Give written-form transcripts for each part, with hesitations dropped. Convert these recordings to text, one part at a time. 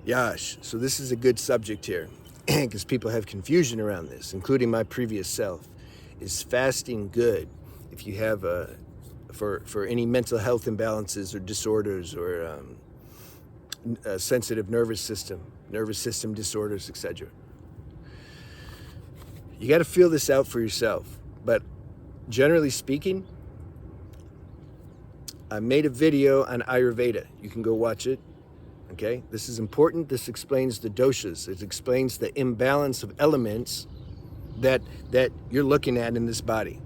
Yash. So this is a good subject here because people have confusion around this, including my previous self. Is fasting good if you have for any mental health imbalances or disorders or sensitive nervous system disorders, etc.? You got to feel this out for yourself. But generally speaking, I made a video on Ayurveda. You can go watch it. Okay, this is important. This explains the doshas. It explains the imbalance of elements that you're looking at in this body.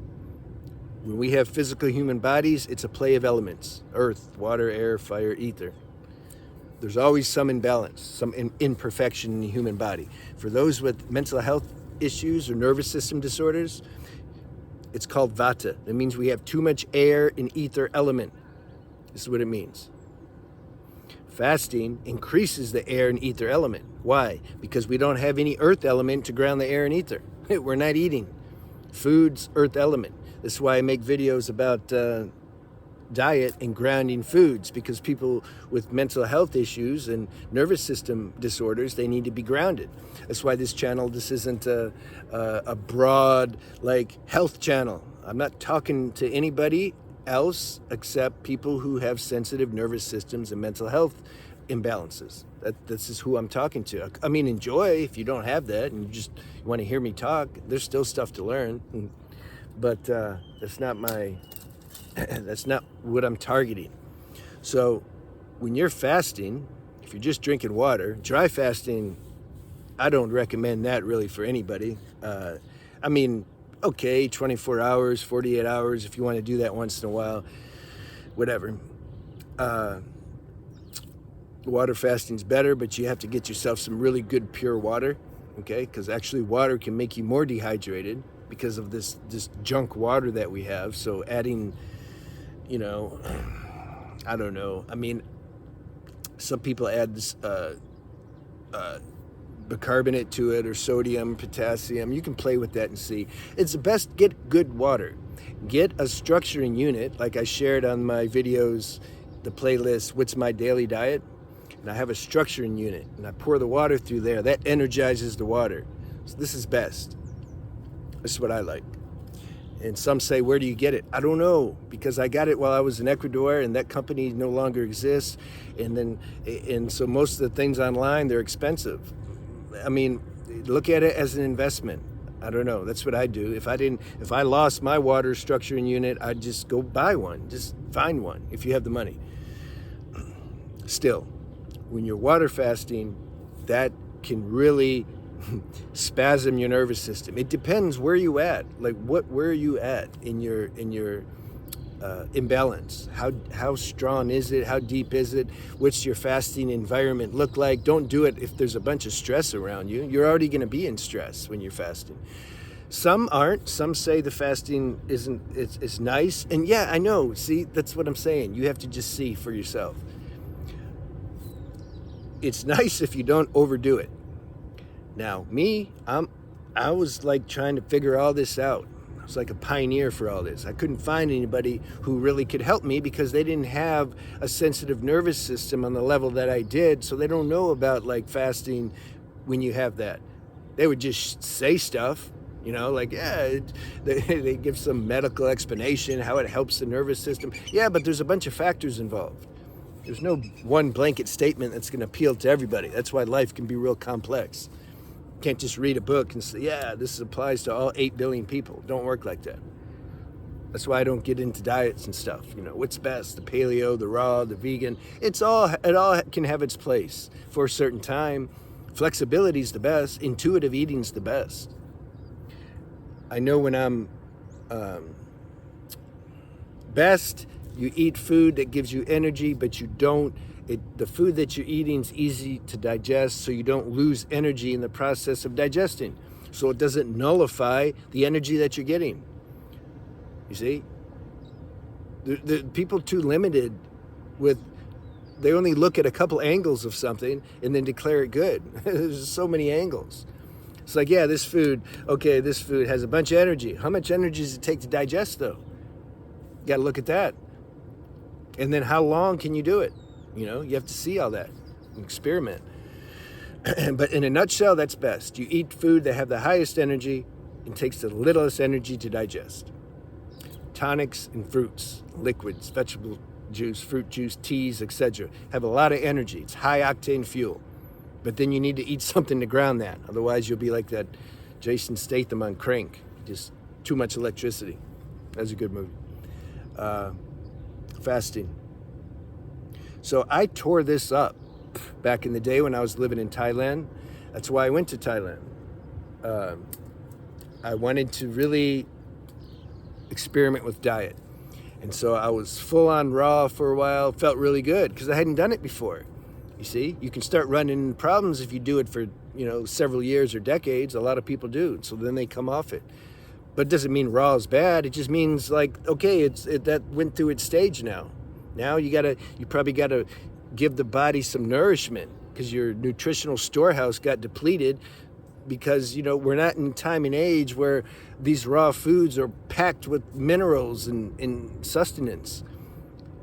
When we have physical human bodies, it's a play of elements: earth, water, air, fire, ether. There's always some imbalance, some imperfection in the human body. For those with mental health issues or nervous system disorders, it's called vata. That means we have too much air and ether element. This is what it means. Fasting increases the air and ether element. Why? Because we don't have any earth element to ground the air and ether. We're not eating. Food's earth element. This is why I make videos about diet and grounding foods, because people with mental health issues and nervous system disorders, they need to be grounded. That's why this channel, this isn't a broad like health channel. I'm not talking to anybody else except people who have sensitive nervous systems and mental health imbalances. This is who I'm talking to. I mean, enjoy if you don't have that and you want to hear me talk. There's still stuff to learn, but that's not what I'm targeting. So when you're fasting, if you're just drinking water, dry fasting, I don't recommend that really for anybody. I mean, okay, 24 hours, 48 hours, if you want to do that once in a while, whatever. Water fasting's better, but you have to get yourself some really good pure water, okay? Because actually water can make you more dehydrated because of this junk water that we have. So adding, I don't know. I mean, some people add this bicarbonate to it, or sodium, potassium. You can play with that and see. It's the best, get good water. Get a structuring unit, like I shared on my videos, the playlist, What's My Daily Diet? And I have a structuring unit, and I pour the water through there. That energizes the water. So this is best. This is what I like. And some say, where do you get it? I don't know, because I got it while I was in Ecuador, and that company no longer exists. And so most of the things online, they're expensive. I mean, look at it as an investment. I don't know. That's what I do. If I lost my water structuring unit, I'd just go buy one. Just find one if you have the money. Still, when you're water fasting, that can really spasm your nervous system. It depends where you at. Like where are you at in your imbalance? How strong is it? How deep is it? What's your fasting environment look like? Don't do it if there's a bunch of stress around you. You're already going to be in stress when you're fasting. Some aren't. Some say the fasting it's nice. And yeah, I know. See, that's what I'm saying. You have to just see for yourself. It's nice if you don't overdo it. Now, me, I was like trying to figure all this out. I was like a pioneer for all this. I couldn't find anybody who really could help me because they didn't have a sensitive nervous system on the level that I did, so they don't know about like fasting when you have that. They would just say stuff, like, yeah, they give some medical explanation how it helps the nervous system. Yeah, but there's a bunch of factors involved. There's no one blanket statement that's going to appeal to everybody. That's why life can be real complex. You can't just read a book and say, yeah, this applies to all 8 billion people. Don't work like that. That's why I don't get into diets and stuff. What's best? The paleo, the raw, the vegan. It all can have its place for a certain time. Flexibility's the best. Intuitive eating's the best. I know when I'm best, you eat food that gives you energy, but the food that you're eating is easy to digest, so you don't lose energy in the process of digesting. So it doesn't nullify the energy that you're getting. You see? The people too limited they only look at a couple angles of something and then declare it good. There's so many angles. It's like, yeah, this food has a bunch of energy. How much energy does it take to digest, though? You got to look at that. And then how long can you do it? You have to see all that and experiment. But in a nutshell, that's best. You eat food that have the highest energy and takes the littlest energy to digest. Tonics and fruits, liquids, vegetable juice, fruit juice, teas, etc. have a lot of energy. It's high octane fuel. But then you need to eat something to ground that. Otherwise, you'll be like that Jason Statham on Crank. Just too much electricity. That's a good movie. Fasting. So I tore this up back in the day when I was living in Thailand. That's why I went to Thailand. I wanted to really experiment with diet. And so I was full on raw for a while. Felt really good because I hadn't done it before. You see, you can start running into problems if you do it for, several years or decades. A lot of people do. So then they come off it. But it doesn't mean raw is bad. It just means okay, that went through its stage now. Now you probably gotta give the body some nourishment because your nutritional storehouse got depleted because, we're not in time and age where these raw foods are packed with minerals and sustenance.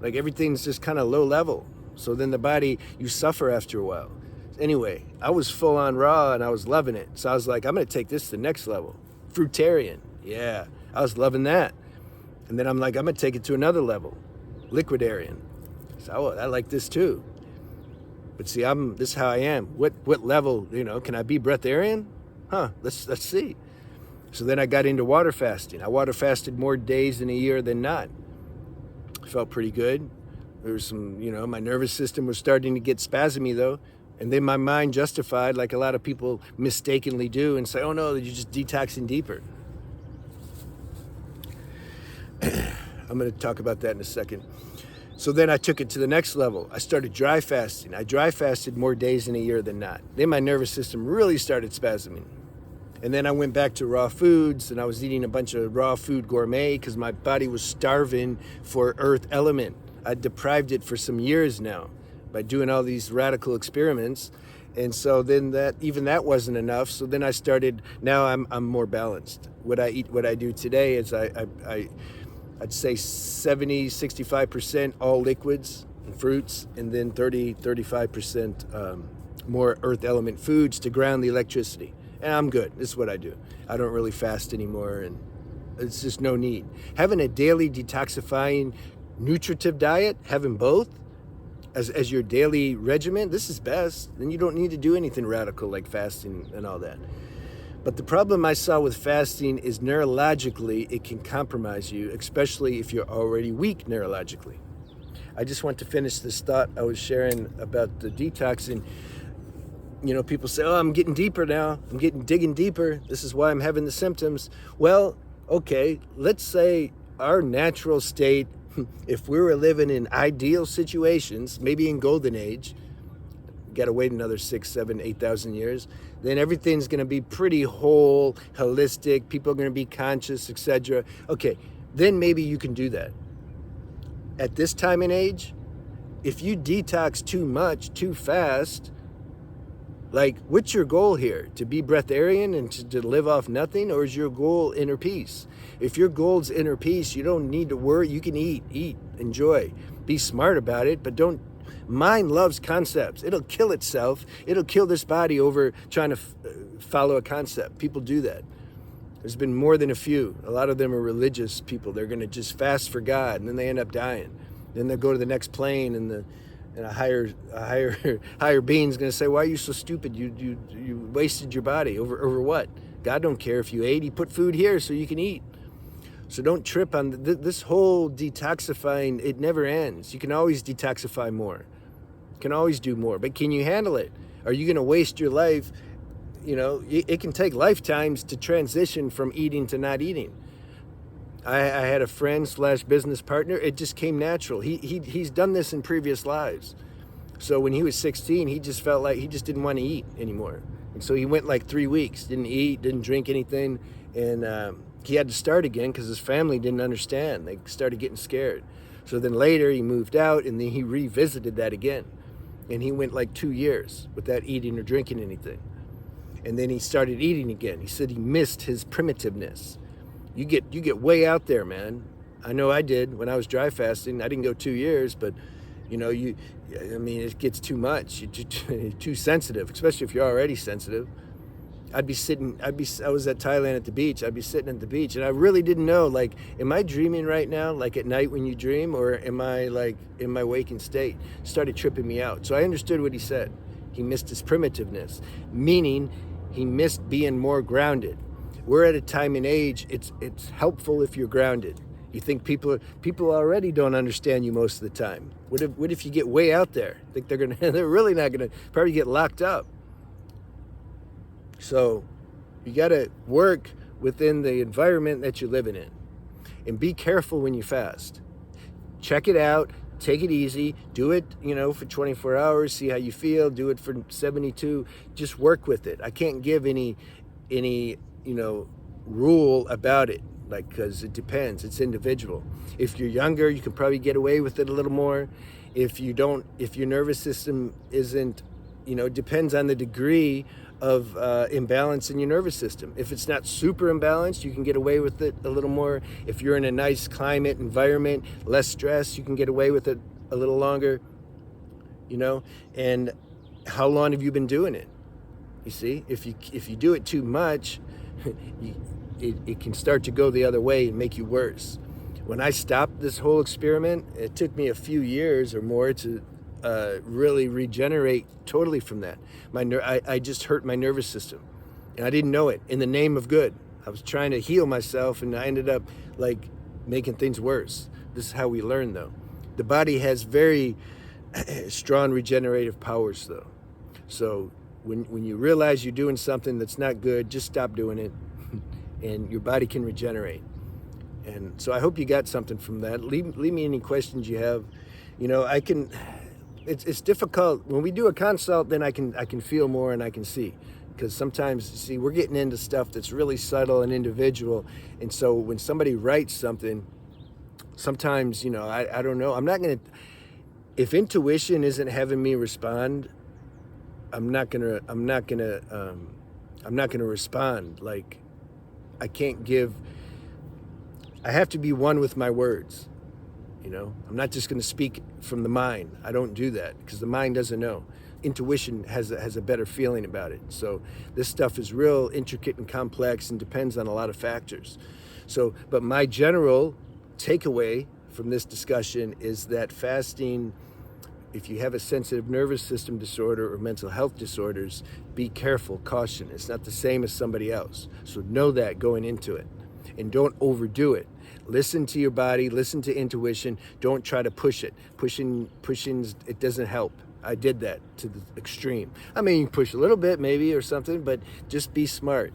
Like everything's just kind of low level. So then the body, you suffer after a while. Anyway, I was full on raw and I was loving it. So I was like, I'm going to take this to the next level. Fruitarian. Yeah, I was loving that. And then I'm like, I'm going to take it to another level. Liquidarian. So I like this too. But see, this is how I am. What level, can I be breatharian? Let's see. So then I got into water fasting. I water fasted more days in a year than not. Felt pretty good. There was some, my nervous system was starting to get spasmy though. And then my mind justified, like a lot of people mistakenly do, and say, oh no, you're just detoxing deeper. I'm going to talk about that in a second. So then I took it to the next level. I started dry fasting. I dry fasted more days in a year than not. Then my nervous system really started spasming. And then I went back to raw foods, and I was eating a bunch of raw food gourmet because my body was starving for earth element. I deprived it for some years now by doing all these radical experiments. And so then that wasn't enough. So then I started, now I'm more balanced. What I do today is I'd say 65% all liquids and fruits, and then 35% more earth element foods to ground the electricity. And I'm good. This is what I do. I don't really fast anymore, and it's just no need. Having a daily detoxifying nutritive diet, having both as your daily regimen, this is best. Then you don't need to do anything radical like fasting and all that. But the problem I saw with fasting is neurologically, it can compromise you, especially if you're already weak neurologically. I just want to finish this thought I was sharing about the detoxing. People say, oh, I'm getting deeper now. I'm digging deeper. This is why I'm having the symptoms. Well, okay, let's say our natural state, if we were living in ideal situations, maybe in golden age, got to wait another 6, 7, 8,000 years, then everything's going to be pretty whole, holistic, people are going to be conscious, etc. Okay, then maybe you can do that. At this time and age, if you detox too much, too fast, what's your goal here? To be breatharian and to live off nothing? Or is your goal inner peace? If your goal's inner peace, you don't need to worry. You can eat, enjoy, be smart about it, but don't. Mind loves concepts. It'll kill itself. It'll kill this body over trying to follow a concept. People do that. There's been more than a few. A lot of them are religious people. They're going to just fast for God, and then they end up dying. Then they'll go to the next plane, and a higher being's going to say, "Why are you so stupid? You wasted your body over what? God don't care if you ate. He put food here so you can eat." So don't trip on this whole detoxifying. It never ends. You can always detoxify more. You can always do more. But can you handle it? Are you going to waste your life? It can take lifetimes to transition from eating to not eating. I had a friend / business partner. It just came natural. He's done this in previous lives. So when he was 16, he just felt like he just didn't want to eat anymore. And so he went 3 weeks, didn't eat, didn't drink anything. And he had to start again because his family didn't understand. They started getting scared. So then later he moved out, and then he revisited that again. And he went 2 years without eating or drinking anything. And then he started eating again. He said he missed his primitiveness. You get way out there, man. I know I did when I was dry fasting. I didn't go 2 years, but You know, I mean, it gets too much. You're too sensitive, especially if you're already sensitive. I was at Thailand at the beach. I'd be sitting at the beach, and I really didn't know, like, am I dreaming right now, like at night when you dream, or am I like in my waking state? Started tripping me out. So I understood what he said. He missed his primitiveness, meaning he missed being more grounded. We're at a time and age, it's helpful if you're grounded. You think people already don't understand you most of the time. What if you get way out there? Think they're really not gonna probably get locked up. So you got to work within the environment that you're living in, and be careful when you fast. Check it out, take it easy, do it, for 24 hours, see how you feel, do it for 72, just work with it. I can't give any rule about it, like, because it depends, it's individual. If you're younger, you can probably get away with it a little more. If your nervous system isn't, depends on the degree of imbalance in your nervous system. If it's not super imbalanced, you can get away with it a little more. If you're in a nice climate, environment, less stress, you can get away with it a little longer, and how long have you been doing it? You see, if you do it too much, it can start to go the other way and make you worse. When I stopped this whole experiment, it took me a few years or more to really regenerate totally from that. I just hurt my nervous system, and I didn't know it. In the name of good, I was trying to heal myself, and I ended up like making things worse. This is how we learn, though. The body has very strong regenerative powers, though. So when you realize you're doing something that's not good, just stop doing it, and your body can regenerate. And so I hope you got something from that. Leave me any questions you have. I can. It's difficult when we do a consult. Then I can feel more and I can see, because sometimes we're getting into stuff that's really subtle and individual. And so when somebody writes something, sometimes I don't know. I'm not gonna. If intuition isn't having me respond, I'm not gonna respond. Like, I can't give. I have to be one with my words. I'm not just going to speak from the mind. I don't do that because the mind doesn't know. Intuition has a better feeling about it. So this stuff is real intricate and complex and depends on a lot of factors. So, but my general takeaway from this discussion is that fasting, if you have a sensitive nervous system disorder or mental health disorders, be careful, caution. It's not the same as somebody else. So know that going into it, and don't overdo it. Listen to your body, listen to intuition. Don't try to push it. Pushing, it doesn't help. I did that to the extreme. I mean, you can push a little bit maybe or something, but just be smart.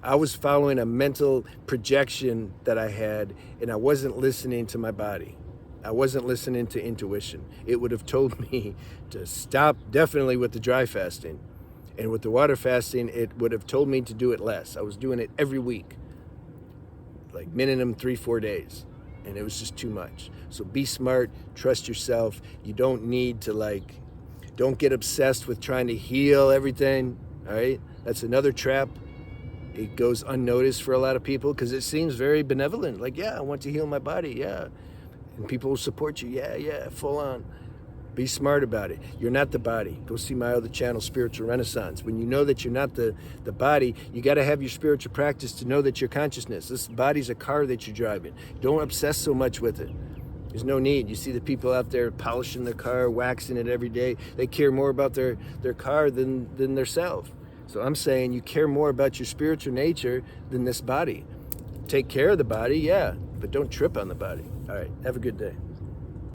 I was following a mental projection that I had, and I wasn't listening to my body. I wasn't listening to intuition. It would have told me to stop, definitely with the dry fasting. And with the water fasting, it would have told me to do it less. I was doing it every week, like minimum 3-4 days, and it was just too much. So be smart, trust yourself. You don't need to don't get obsessed with trying to heal everything. All right, that's another trap. It goes unnoticed for a lot of people because it seems very benevolent. Like, yeah, I want to heal my body, yeah, and people will support you, yeah, full on. Be smart about it. You're not the body. Go see my other channel, Spiritual Renaissance. When you know that you're not the body, you got to have your spiritual practice to know that you're consciousness. This body's a car that you're driving. Don't obsess so much with it. There's no need. You see the people out there polishing their car, waxing it every day. They care more about their car than their self. So I'm saying you care more about your spiritual nature than this body. Take care of the body, yeah, but don't trip on the body. All right, have a good day.